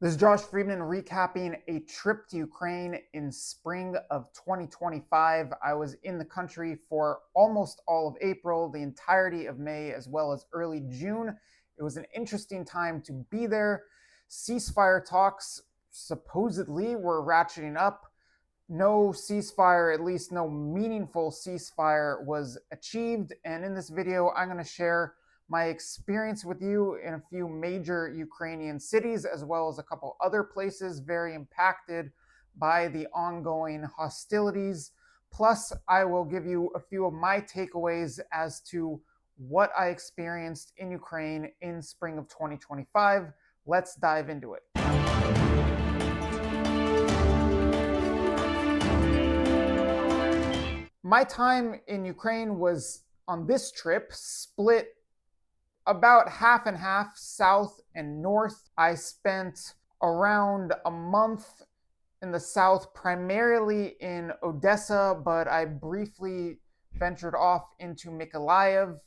This is Josh Friedman recapping a trip to Ukraine in spring of 2025. I was in the country for almost all of April, the entirety of May, as well as early June. It was an interesting time to be there. Ceasefire talks supposedly were ratcheting up. No ceasefire, at least no meaningful ceasefire, was achieved. And in this video, I'm going to share my experience with you in a few major Ukrainian cities, as well as a couple other places very impacted by the ongoing hostilities. Plus, I will give you a few of my takeaways as to what I experienced in Ukraine in spring of 2025. Let's dive into it. My time in Ukraine was, on this trip, split about half and half, south and north. I spent around a month in the south, primarily in Odessa, but I briefly ventured off into Mykolaiv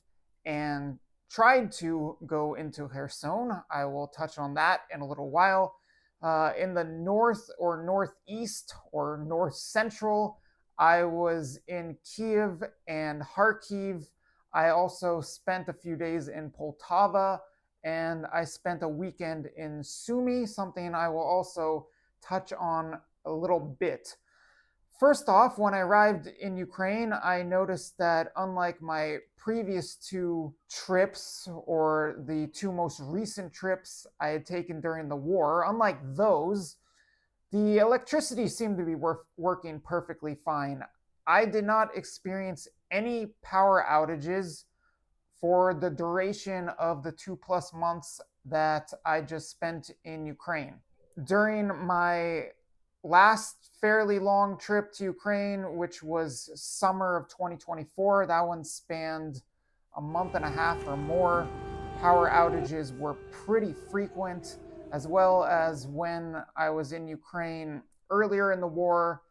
and tried to go into Kherson. I will touch on that in a little while. In the north or northeast or north central, I was in Kyiv and Kharkiv. I also spent a few days in Poltava, and I spent a weekend in Sumy, something I will also touch on a little bit. First off, when I arrived in Ukraine, I noticed that unlike my previous two trips, or the two most recent trips I had taken during the war, unlike those, the electricity seemed to be working perfectly fine. I did not experience any power outages for the duration of the 2+ months that I just spent in Ukraine. During my last fairly long trip to Ukraine, which was summer of 2024, that one spanned a month and a half or more, power outages were pretty frequent, as well as when I was in Ukraine earlier in the war.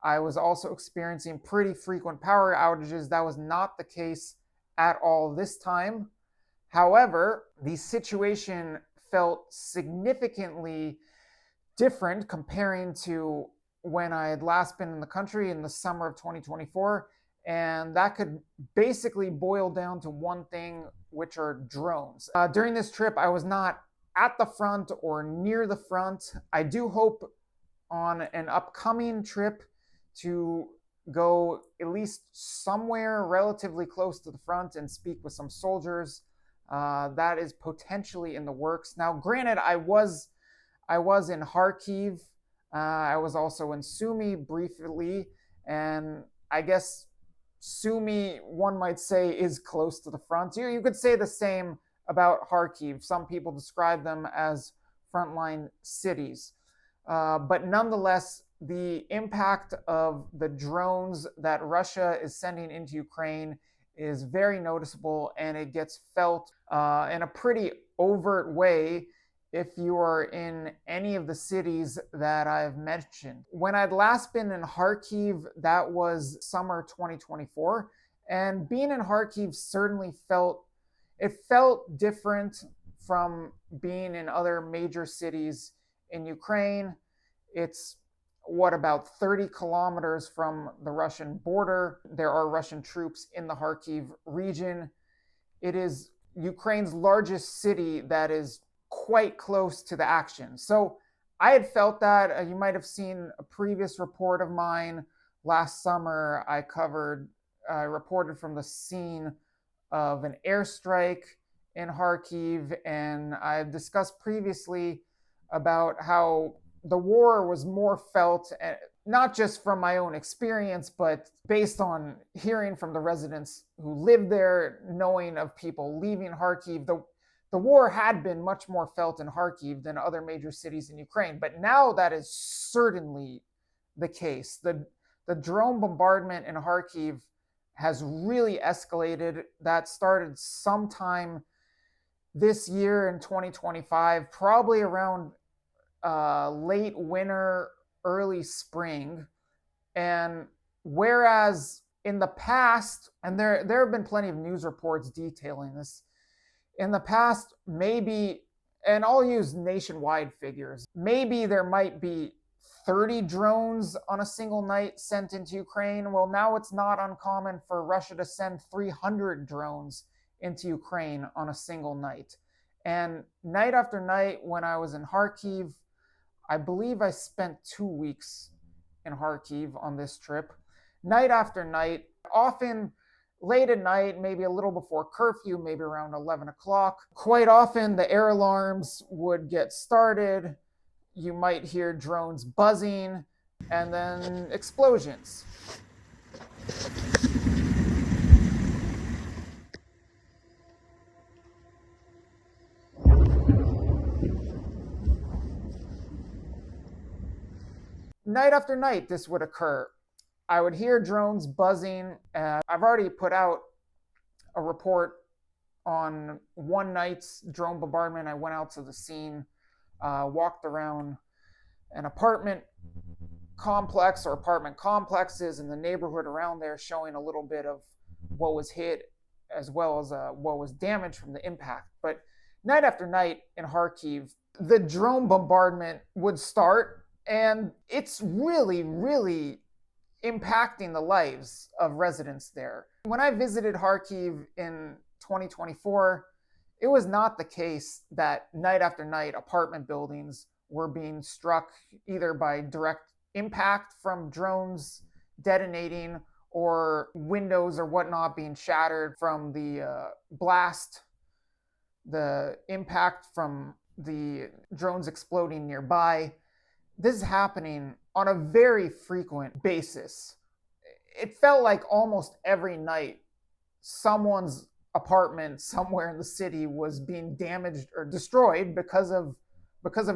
I was also experiencing pretty frequent power outages. That was not the case at all this time. However, the situation felt significantly different comparing to when I had last been in the country in the summer of 2024. And that could basically boil down to one thing, which are drones. During this trip, I was not at the front or near the front. I do hope on an upcoming trip to go at least somewhere relatively close to the front and speak with some soldiers. That is potentially in the works. Now, granted, I was in Kharkiv. I was also in Sumy briefly, and I guess Sumy, one might say, is close to the front. You could say the same about Kharkiv. Some people describe them as frontline cities. But nonetheless, the impact of the drones that Russia is sending into Ukraine is very noticeable, and it gets felt in a pretty overt way if you are in any of the cities that I've mentioned. When I'd last been in Kharkiv, that was summer 2024, and being in Kharkiv certainly felt different from being in other major cities in Ukraine. It's about 30 kilometers from the Russian border. There are Russian troops in the Kharkiv region. It is Ukraine's largest city that is quite close to the action. So I had felt that. You might have seen a previous report of mine last summer. I reported from the scene of an airstrike in Kharkiv, and I discussed previously about how the war was more felt, not just from my own experience, but based on hearing from the residents who lived there, knowing of people leaving Kharkiv. The war had been much more felt in Kharkiv than other major cities in Ukraine, but now that is certainly the case. The drone bombardment in Kharkiv has really escalated. That started sometime this year in 2025, probably around late winter, early spring. And whereas in the past, and there have been plenty of news reports detailing this, in the past, maybe and I'll use nationwide figures. Maybe there might be 30 drones on a single night sent into Ukraine. Well, now it's not uncommon for Russia to send 300 drones into Ukraine on a single night. And night after night, when I was in Kharkiv, I believe I spent 2 weeks in Kharkiv on this trip. Night after night, often late at night, maybe a little before curfew, maybe around 11 o'clock. Quite often, the air alarms would get started. You might hear drones buzzing and then explosions. Night after night, this would occur. I would hear drones buzzing. I've already put out a report on one night's drone bombardment. I went out to the scene, walked around an apartment complex or apartment complexes in the neighborhood around there, showing a little bit of what was hit as well as what was damaged from the impact. But night after night in Kharkiv, the drone bombardment would start, and it's really, really impacting the lives of residents there. When I visited Kharkiv in 2024, it was not the case that night after night apartment buildings were being struck either by direct impact from drones detonating or windows or whatnot being shattered from the blast, the impact from the drones exploding nearby. This is happening on a very frequent basis. It felt like almost every night someone's apartment somewhere in the city was being damaged or destroyed because of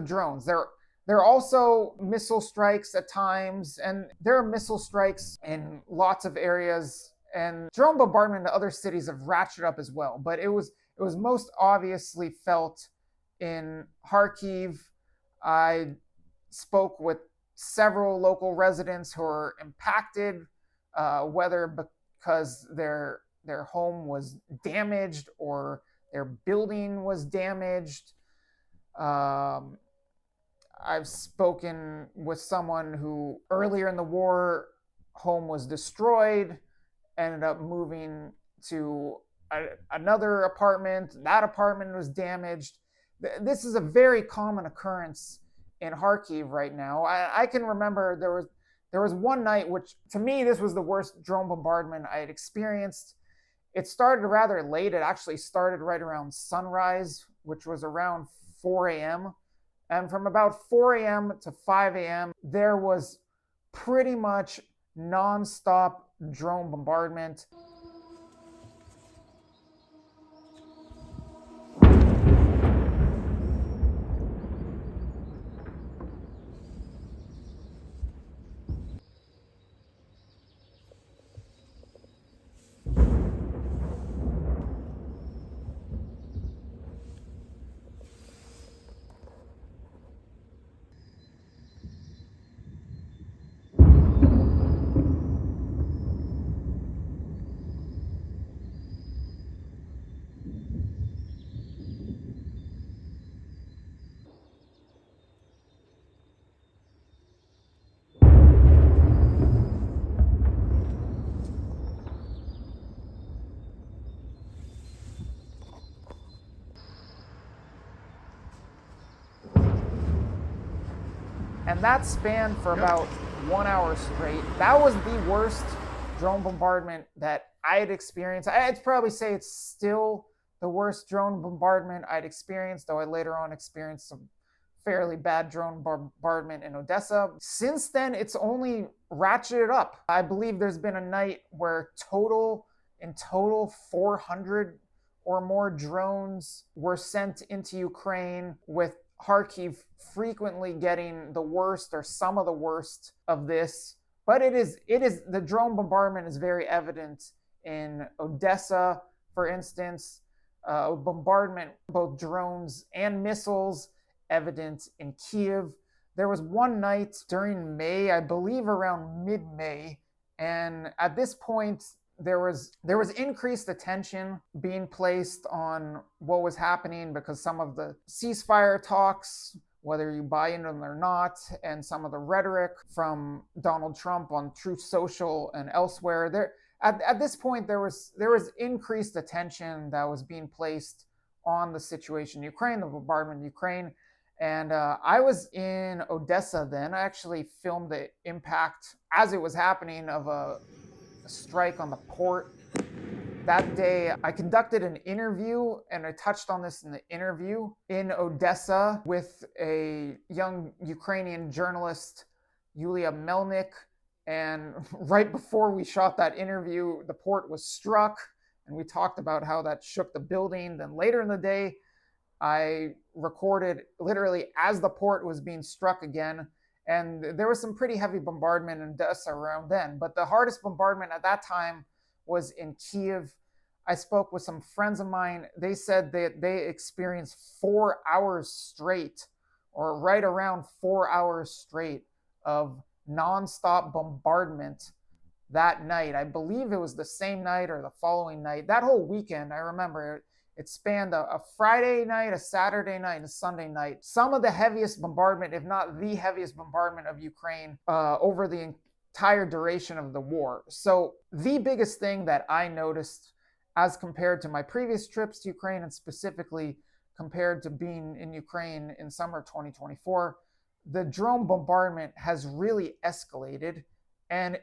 drones. There are also missile strikes at times, and there are missile strikes in lots of areas, and drone bombardment in other cities have ratcheted up as well. But it was most obviously felt in Kharkiv. I spoke with several local residents who are impacted, whether because their home was damaged or their building was damaged. I've spoken with someone who earlier in the war, home was destroyed, ended up moving to another apartment. That apartment was damaged. This is a very common occurrence in Kharkiv right now. I can remember there was one night, which to me, this was the worst drone bombardment I had experienced. It started rather late. It actually started right around sunrise, which was around 4 a.m. And from about 4 a.m. to 5 a.m., there was pretty much nonstop drone bombardment. And that spanned for about 1 hour straight. That was the worst drone bombardment that I had experienced. I'd probably say it's still the worst drone bombardment I'd experienced, though I later on experienced some fairly bad drone bombardment in Odessa. Since then, it's only ratcheted up. I believe there's been a night where in total 400 or more drones were sent into Ukraine, with Kharkiv frequently getting the worst or some of the worst of this. But it is the drone bombardment is very evident in Odessa, for instance. Bombardment, both drones and missiles, evident in Kyiv. There was one night during May, I believe around mid-May, and at this point, there was increased attention being placed on what was happening because some of the ceasefire talks, whether you buy into them or not, and some of the rhetoric from Donald Trump on Truth Social and elsewhere, at this point there was increased attention that was being placed on the situation in Ukraine, the bombardment in Ukraine. And I was in Odessa then. I actually filmed the impact as it was happening of a strike on the port. That day, I conducted an interview, and I touched on this in the interview, in Odessa with a young Ukrainian journalist, Yulia Melnik. And right before we shot that interview, the port was struck, and we talked about how that shook the building. Then later in the day, I recorded literally as the port was being struck again. And there was some pretty heavy bombardment in Odessa around then. But the hardest bombardment at that time was in Kyiv. I spoke with some friends of mine. They said that they experienced 4 hours straight, or right around 4 hours straight, of nonstop bombardment that night. I believe it was the same night or the following night. That whole weekend, I remember it spanned a Friday night, a Saturday night, and a Sunday night. Some of the heaviest bombardment, if not the heaviest bombardment of Ukraine over the entire duration of the war. So the biggest thing that I noticed as compared to my previous trips to Ukraine, and specifically compared to being in Ukraine in summer 2024, the drone bombardment has really escalated. And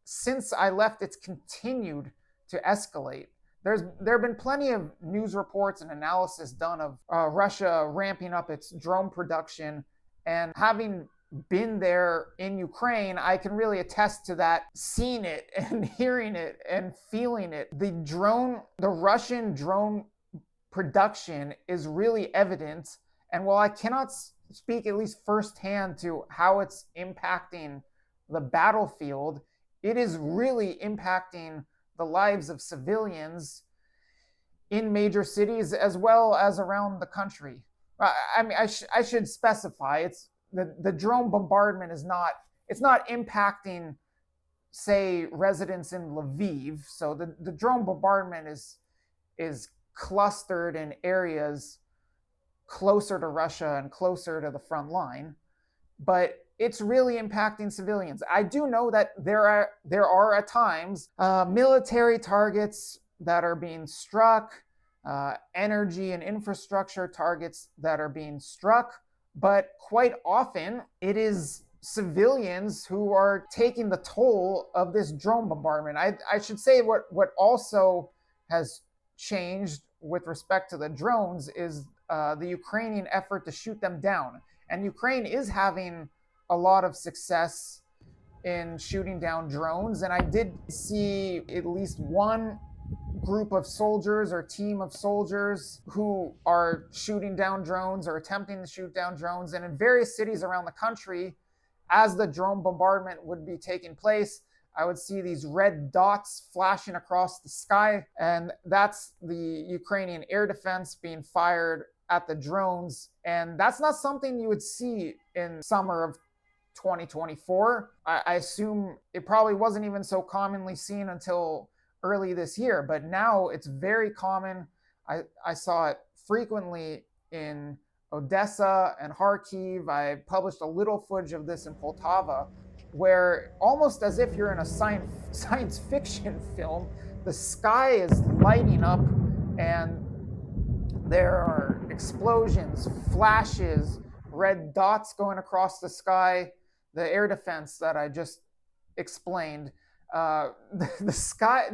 since I left, it's continued to escalate. There have been plenty of news reports and analysis done of Russia ramping up its drone production. And having been there in Ukraine, I can really attest to that, seeing it and hearing it and feeling it. The Russian drone production is really evident. And while I cannot speak at least firsthand to how it's impacting the battlefield, it is really impacting the lives of civilians in major cities as well as around the country. I should specify, it's the drone bombardment is not impacting, say, residents in Lviv. So the drone bombardment is clustered in areas closer to Russia and closer to the front line, but it's really impacting civilians. I do know that there are at times military targets that are being struck, energy and infrastructure targets that are being struck, but quite often it is civilians who are taking the toll of this drone bombardment. I should say what also has changed with respect to the drones is the Ukrainian effort to shoot them down. And Ukraine is having a lot of success in shooting down drones. And I did see at least one group of soldiers or team of soldiers who are shooting down drones or attempting to shoot down drones. And in various cities around the country, as the drone bombardment would be taking place, I would see these red dots flashing across the sky. And that's the Ukrainian air defense being fired at the drones. And that's not something you would see in summer of 2024. I assume it probably wasn't even so commonly seen until early this year, but now it's very common. I saw it frequently in Odessa and Kharkiv. I published a little footage of this in Poltava, where almost as if you're in a science fiction film, the sky is lighting up and there are explosions, flashes, red dots going across the sky. The air defense that I just explained, the sky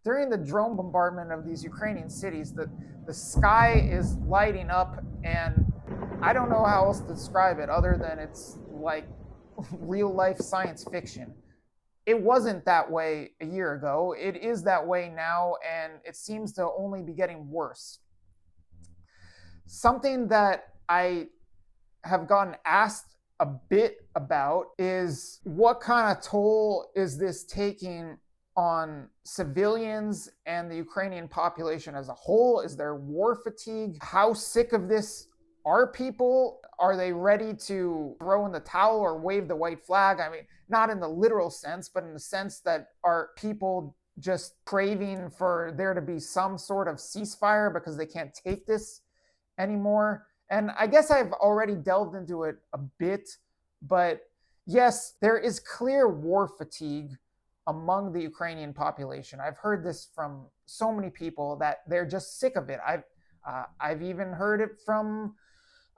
during the drone bombardment of these Ukrainian cities, the sky is lighting up, and I don't know how else to describe it other than it's like real life science fiction. It wasn't that way a year ago. It is that way now, and it seems to only be getting worse. Something that I have gotten asked a bit about is what kind of toll is this taking on civilians and the Ukrainian population as a whole? Is there war fatigue? How sick of this are people? Are they ready to throw in the towel or wave the white flag? I mean, not in the literal sense, but in the sense that are people just craving for there to be some sort of ceasefire because they can't take this anymore. And I guess I've already delved into it a bit, but yes, there is clear war fatigue among the Ukrainian population. I've heard this from so many people that they're just sick of it. I've even heard it from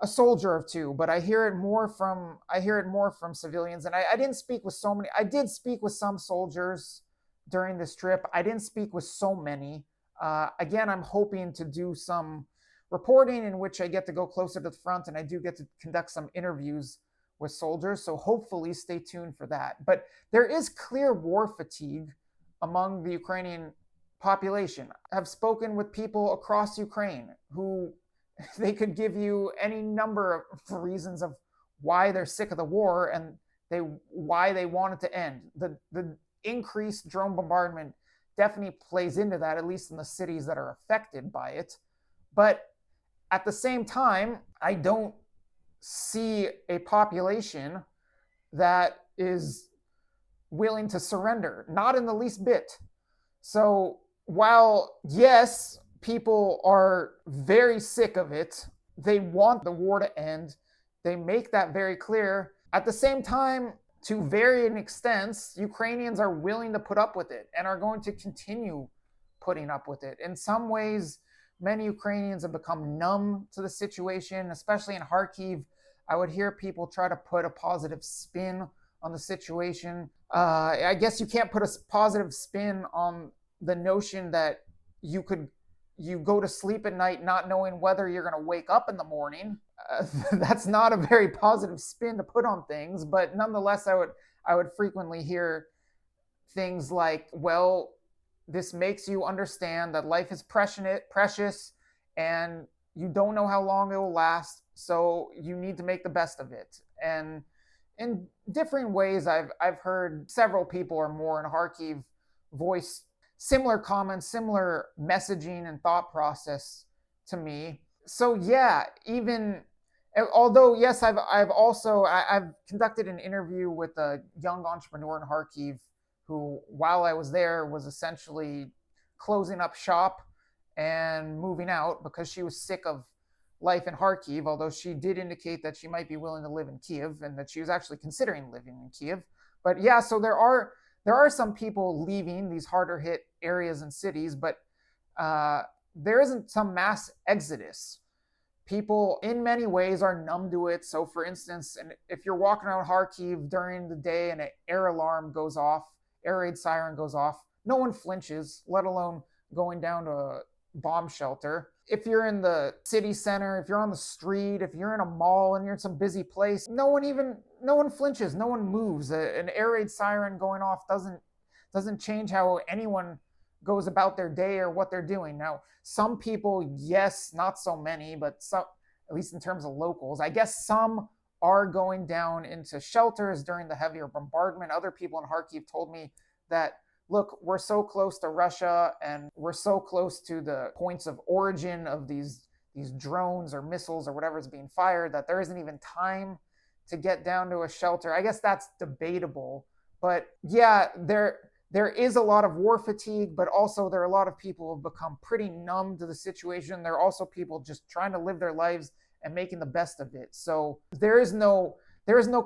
a soldier or two, but I hear it more from civilians. And I didn't speak with so many. I did speak with some soldiers during this trip. I didn't speak with so many. Again, I'm hoping to do some reporting in which I get to go closer to the front, and I do get to conduct some interviews with soldiers. So hopefully stay tuned for that. But there is clear war fatigue among the Ukrainian population. I've spoken with people across Ukraine who they could give you any number of reasons of why they're sick of the war and why they want it to end. The increased drone bombardment definitely plays into that, at least in the cities that are affected by it. But at the same time, I don't see a population that is willing to surrender, not in the least bit. So while, yes, people are very sick of it, they want the war to end, they make that very clear. At the same time, to varying extents, Ukrainians are willing to put up with it and are going to continue putting up with it. In some ways, many Ukrainians have become numb to the situation, especially in Kharkiv. I would hear people try to put a positive spin on the situation. I guess you can't put a positive spin on the notion that you go to sleep at night not knowing whether you're going to wake up in the morning. That's not a very positive spin to put on things, but nonetheless, I would frequently hear things like, well, this makes you understand that life is precious, and you don't know how long it will last, so you need to make the best of it. And in different ways, I've heard several people or more in Kharkiv voice similar comments, similar messaging and thought process to me. So yeah, even although yes, I've conducted an interview with a young entrepreneur in Kharkiv who, while I was there, was essentially closing up shop and moving out because she was sick of life in Kharkiv, although she did indicate that she might be willing to live in Kyiv and that she was actually considering living in Kyiv. But yeah, so there are some people leaving these harder hit areas and cities, but there isn't some mass exodus. People in many ways are numb to it. So for instance, and if you're walking around Kharkiv during the day and an air alarm goes off, air raid siren goes off, no one flinches, let alone going down to a bomb shelter. If you're in the city center, if you're on the street, if you're in a mall and you're in some busy place, no one flinches, no one moves. An air raid siren going off doesn't change how anyone goes about their day or what they're doing. Now, some people, yes, not so many, but some, at least in terms of locals, I guess some are going down into shelters during the heavier bombardment. Other people in Kharkiv told me that, look, we're so close to Russia and we're so close to the points of origin of these drones or missiles or whatever is being fired that there isn't even time to get down to a shelter. I guess that's debatable. But yeah, there is a lot of war fatigue, but also there are a lot of people who have become pretty numb to the situation. There are also people just trying to live their lives and making the best of it. So there is no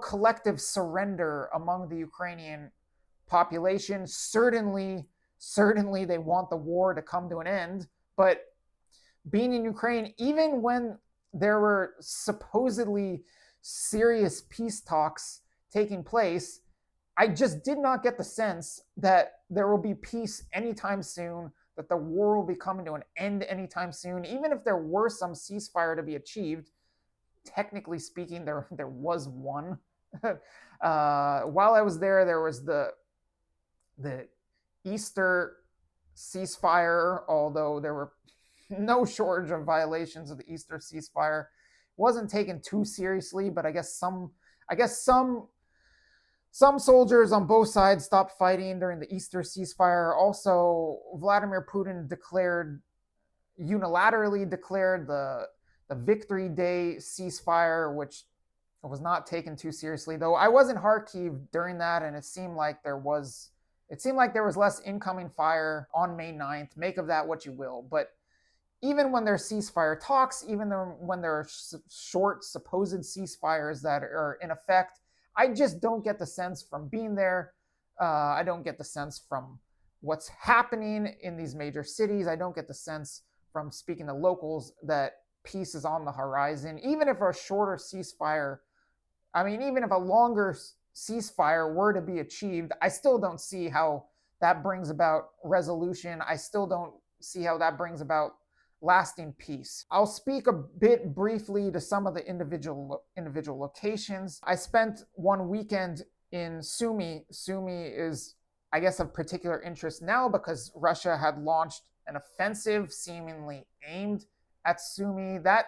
collective surrender among the Ukrainian population. Certainly they want the war to come to an end, but being in Ukraine, even when there were supposedly serious peace talks taking place, I just did not get the sense that there will be peace anytime soon, that the war will be coming to an end anytime soon. Even if there were some ceasefire to be achieved, technically speaking, there was one. While I was there was the Easter ceasefire, although there were no shortage of violations of the Easter ceasefire. It wasn't taken too seriously, but I guess some soldiers on both sides stopped fighting during the Easter ceasefire. Also, Vladimir Putin unilaterally declared the Victory Day ceasefire, which was not taken too seriously. Though I was in Kharkiv during that, and it seemed like there was It seemed like there was less incoming fire on May 9th. Make of that what you will. But even when there's ceasefire talks, even when there are short supposed ceasefires that are in effect, I just don't get the sense from being there. I don't get the sense from what's happening in these major cities. I don't get the sense from speaking to locals that peace is on the horizon. Even if a shorter ceasefire, even if a longer ceasefire were to be achieved, I still don't see how that brings about resolution. I still don't see how that brings about lasting peace. I'll speak a bit briefly to some of the individual locations. I spent one weekend in Sumy. Sumy is, I guess, of particular interest now because Russia had launched an offensive seemingly aimed at Sumy. That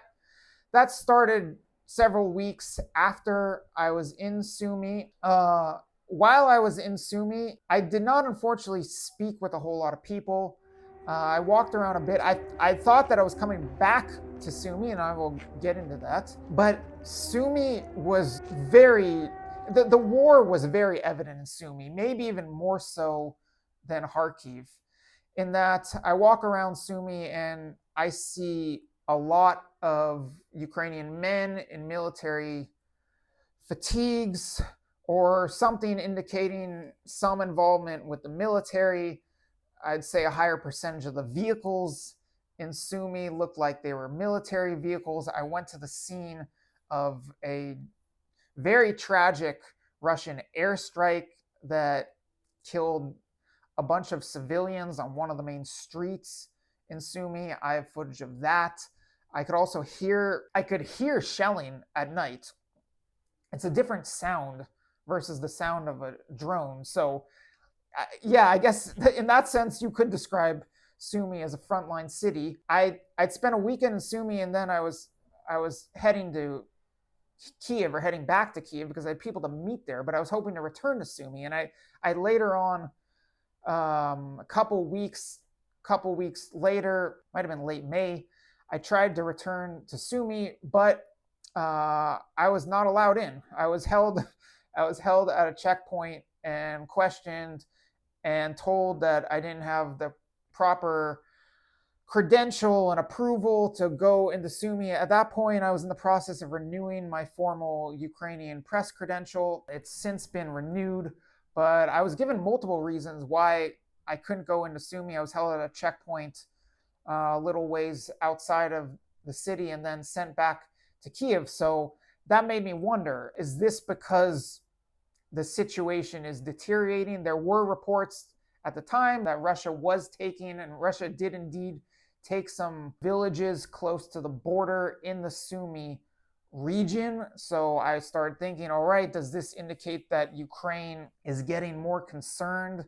started several weeks after I was in Sumy. While I was in Sumy, I did not unfortunately speak with a whole lot of people. I walked around a bit. I thought that I was coming back to Sumy, and I will get into that. But Sumy was the war was very evident in Sumy, maybe even more so than Kharkiv, in that I walk around Sumy and I see a lot of Ukrainian men in military fatigues or something indicating some involvement with the military. I'd say a higher percentage of the vehicles in Sumy looked like they were military vehicles. I went to the scene of a very tragic Russian airstrike that killed a bunch of civilians on one of the main streets in Sumy. I have footage of that. I could hear shelling at night. It's a different sound versus the sound of a drone. So yeah, I guess in that sense, you could describe Sumy as a frontline city. I'd spent a weekend in Sumy, and then I was heading to Kyiv, or heading back to Kyiv, because I had people to meet there. But I was hoping to return to Sumy, and I later on, a couple weeks later, might have been late May, I tried to return to Sumy, but I was not allowed in. I was held at a checkpoint and questioned and told that I didn't have the proper credential and approval to go into Sumy. At that point, I was in the process of renewing my formal Ukrainian press credential. It's since been renewed, but I was given multiple reasons why I couldn't go into Sumy. I was held at a checkpoint a little ways outside of the city and then sent back to Kyiv. So that made me wonder, is this because the situation is deteriorating? There were reports at the time that Russia was taking, and Russia did indeed take, some villages close to the border in the Sumy region. So I started thinking, all right, does this indicate that Ukraine is getting more concerned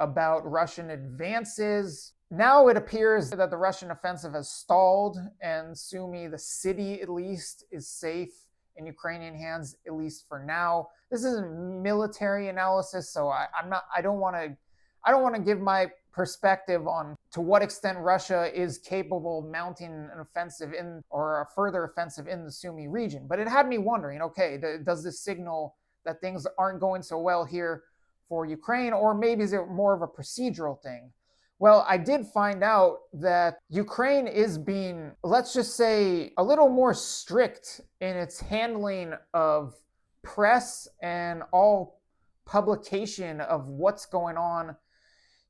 about Russian advances? Now it appears that the Russian offensive has stalled, and Sumy, the city at least, is safe in Ukrainian hands, at least for now. This isn't military analysis, so I don't want to give my perspective on to what extent Russia is capable of mounting an offensive or a further offensive in the Sumy region. But it had me wondering, okay, does this signal that things aren't going so well here for Ukraine, or maybe is it more of a procedural thing? Well, I did find out that Ukraine is being, let's just say, a little more strict in its handling of press and all publication of what's going on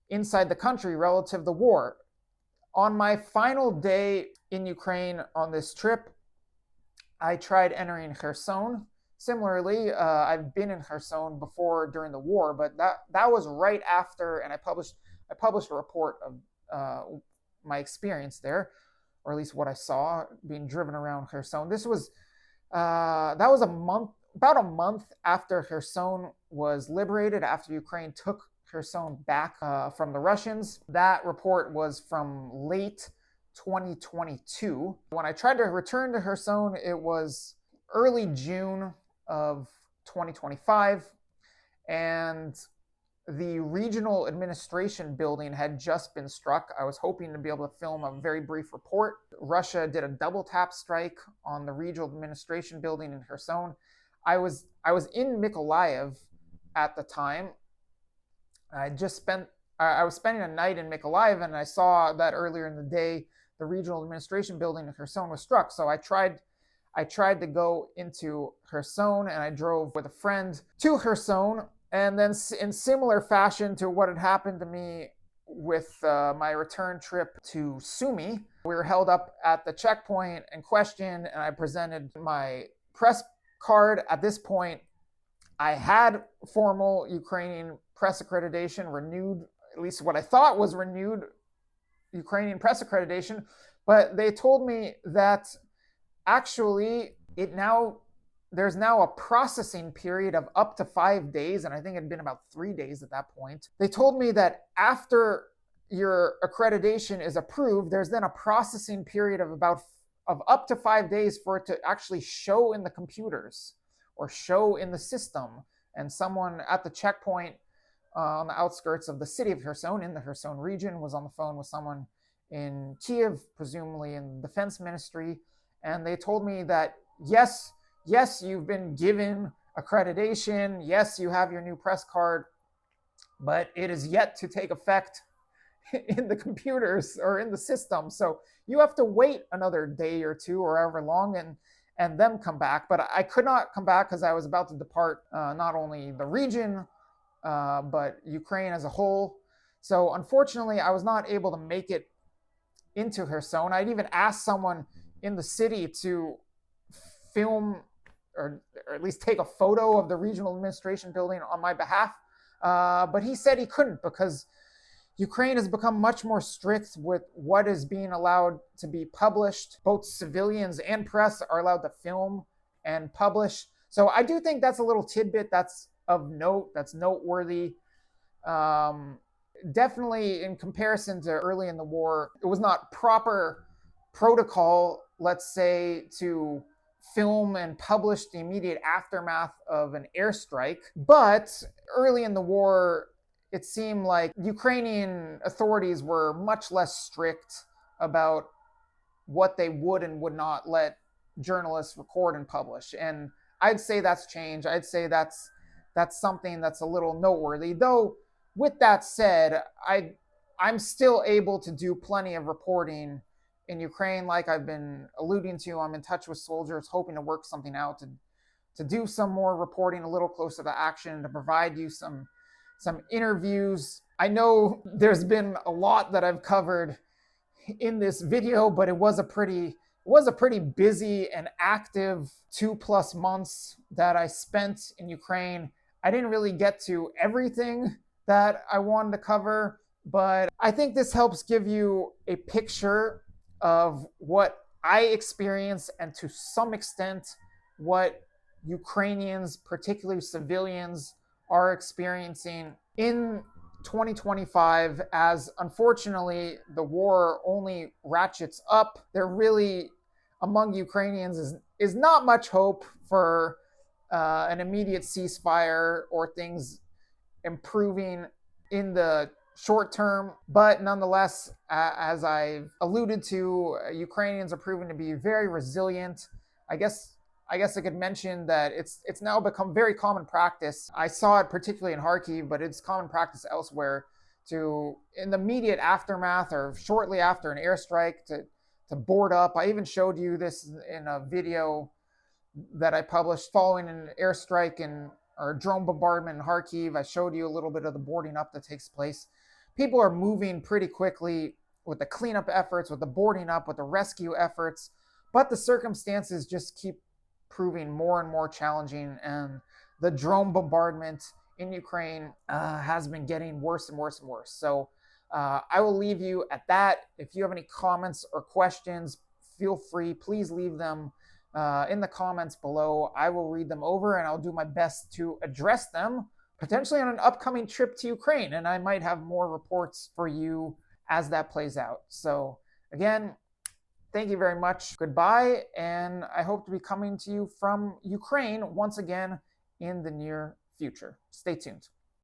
inside the country relative to the war. On my final day in Ukraine on this trip, I tried entering Kherson. Similarly, I've been in Kherson before during the war, but that was right after, and I published a report of my experience there, or at least what I saw being driven around Kherson. That was about a month after Kherson was liberated, after Ukraine took Kherson back from the Russians. That report was from late 2022. When I tried to return to Kherson, it was early June of 2025, and the regional administration building had just been struck. I was hoping to be able to film a very brief report. Russia did a double tap strike on the regional administration building in Kherson. I was in Mykolaiv at the time. I was spending a night in Mykolaiv, and I saw that earlier in the day the regional administration building in Kherson was struck. So I tried to go into Kherson, and I drove with a friend to Kherson. And then in similar fashion to what had happened to me with my return trip to Sumy, we were held up at the checkpoint and questioned, and I presented my press card. At this point, I had formal Ukrainian press accreditation, renewed, at least what I thought was renewed Ukrainian press accreditation, but they told me that actually there's now a processing period of up to 5 days, and I think it had been about 3 days at that point. They told me that after your accreditation is approved, there's then a processing period of up to 5 days for it to actually show in the computers or show in the system. And someone at the checkpoint on the outskirts of the city of Kherson, in the Kherson region, was on the phone with someone in Kyiv, presumably in the defense ministry, and they told me that yes, you've been given accreditation, yes, you have your new press card, but it is yet to take effect in the computers or in the system. So you have to wait another day or two or however long and them come back. But I could not come back because I was about to depart not only the region, but Ukraine as a whole. So unfortunately, I was not able to make it into Kherson. I'd even asked someone in the city to film or at least take a photo of the regional administration building on my behalf. But he said he couldn't because Ukraine has become much more strict with what is being allowed to be published. Both civilians and press are allowed to film and publish. So I do think that's a little tidbit that's of note, that's noteworthy. Definitely in comparison to early in the war, it was not proper protocol, let's say, to film and publish the immediate aftermath of an airstrike. But early in the war, it seemed like Ukrainian authorities were much less strict about what they would and would not let journalists record and publish. And I'd say that's changed. I'd say that's something that's a little noteworthy. Though, with that said, I'm still able to do plenty of reporting in Ukraine, like I've been alluding to. I'm in touch with soldiers, hoping to work something out to do some more reporting a little closer to action, to provide you some interviews. I know there's been a lot that I've covered in this video, but it was a pretty busy and active 2+ months that I spent in Ukraine. I didn't really get to everything that I wanted to cover, but I think this helps give you a picture of what I experienced, and to some extent what Ukrainians, particularly civilians, are experiencing in 2025, as unfortunately the war only ratchets up. There really, among Ukrainians, is not much hope for an immediate ceasefire or things improving in the short term. But nonetheless, as I've alluded to, Ukrainians are proving to be very resilient. I guess I could mention that it's now become very common practice. I saw it particularly in Kharkiv, but it's common practice elsewhere to, in the immediate aftermath or shortly after an airstrike, to board up. I even showed you this in a video that I published following an airstrike or drone bombardment in Kharkiv. I showed you a little bit of the boarding up that takes place. People are moving pretty quickly with the cleanup efforts, with the boarding up, with the rescue efforts, but the circumstances just keep proving more and more challenging, and the drone bombardment in Ukraine has been getting worse and worse and worse. So I will leave you at that. If you have any comments or questions, feel free, please leave them in the comments below. I will read them over and I'll do my best to address them, potentially on an upcoming trip to Ukraine, and I might have more reports for you as that plays out. So again, thank you very much. Goodbye, and I hope to be coming to you from Ukraine once again in the near future. Stay tuned.